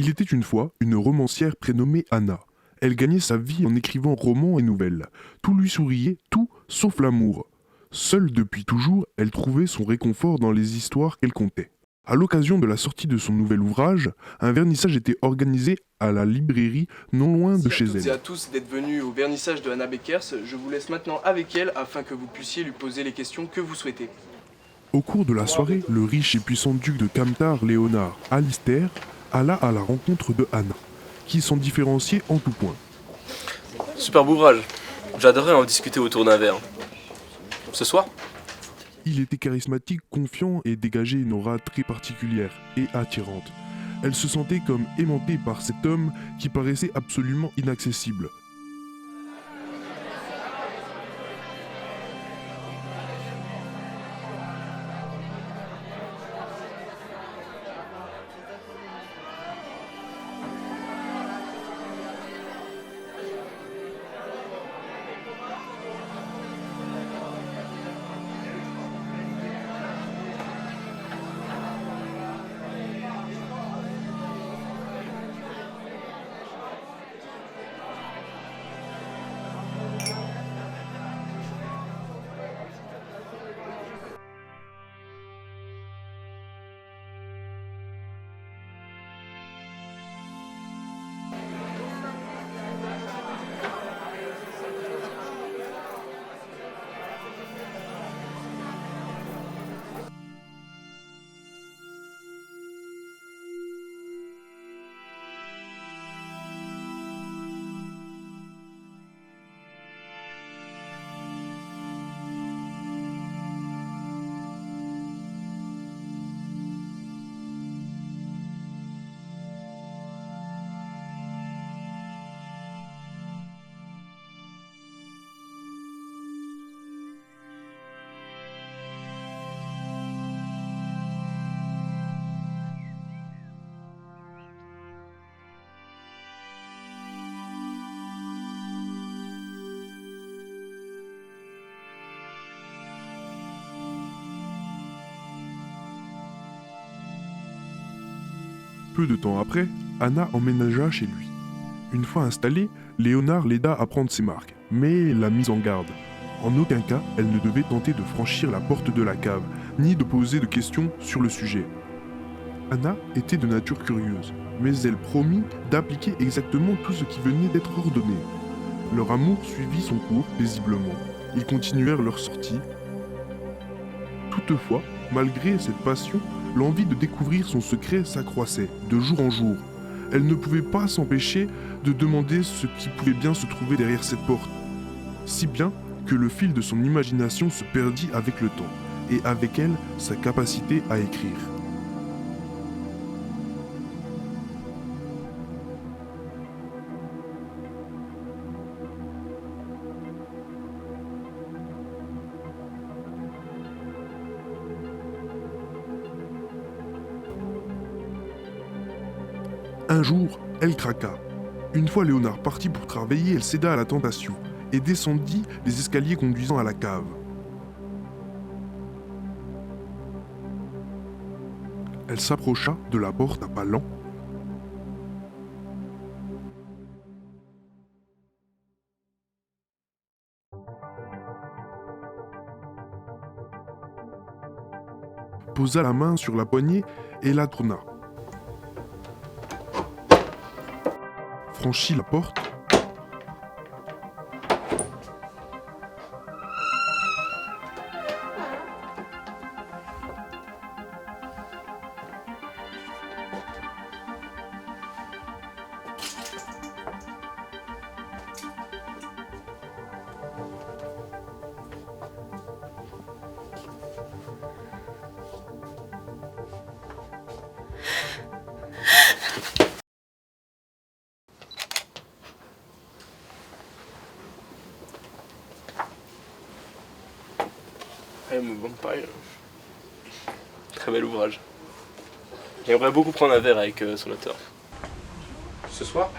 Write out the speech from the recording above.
Il était une fois une romancière prénommée Anna. Elle gagnait sa vie en écrivant romans et nouvelles. Tout lui souriait, tout sauf l'amour. Seule depuis toujours, elle trouvait son réconfort dans les histoires qu'elle contait. À l'occasion de la sortie de son nouvel ouvrage, un vernissage était organisé à la librairie non loin de Merci chez à toutes et à elle. tous d'être venus au vernissage de Anna Beckers. Je vous laisse maintenant avec elle afin que vous puissiez lui poser les questions que vous souhaitez. Au cours de la soirée, le riche et puissant duc de Camtar, Léonard Alistair, alla à la rencontre de Anna, qui s'en différenciait en tout point. Superbe ouvrage. J'adorerais en discuter autour d'un verre. Ce soir? Il était charismatique, confiant et dégageait une aura très particulière et attirante. Elle se sentait comme aimantée par cet homme qui paraissait absolument inaccessible. Peu de temps après, Anna emménagea chez lui. Une fois installée, Léonard l'aida à prendre ses marques, mais la mise en garde. En aucun cas, elle ne devait tenter de franchir la porte de la cave, ni de poser de questions sur le sujet. Anna était de nature curieuse, mais elle promit d'appliquer exactement tout ce qui venait d'être ordonné. Leur amour suivit son cours paisiblement. Ils continuèrent leur sortie. Toutefois, malgré cette passion, l'envie de découvrir son secret s'accroissait de jour en jour. Elle ne pouvait pas s'empêcher de demander ce qui pouvait bien se trouver derrière cette porte. Si bien que le fil de son imagination se perdit avec le temps, et avec elle, sa capacité à écrire. Un jour, elle craqua. Une fois Léonard parti pour travailler, elle céda à la tentation et descendit les escaliers conduisant à la cave. Elle s'approcha de la porte à pas lents. Posa la main sur la poignée et la tourna. Franchit la porte. I am a Vampire. Très bel ouvrage. J'aimerais beaucoup prendre un verre avec son auteur. Ce soir?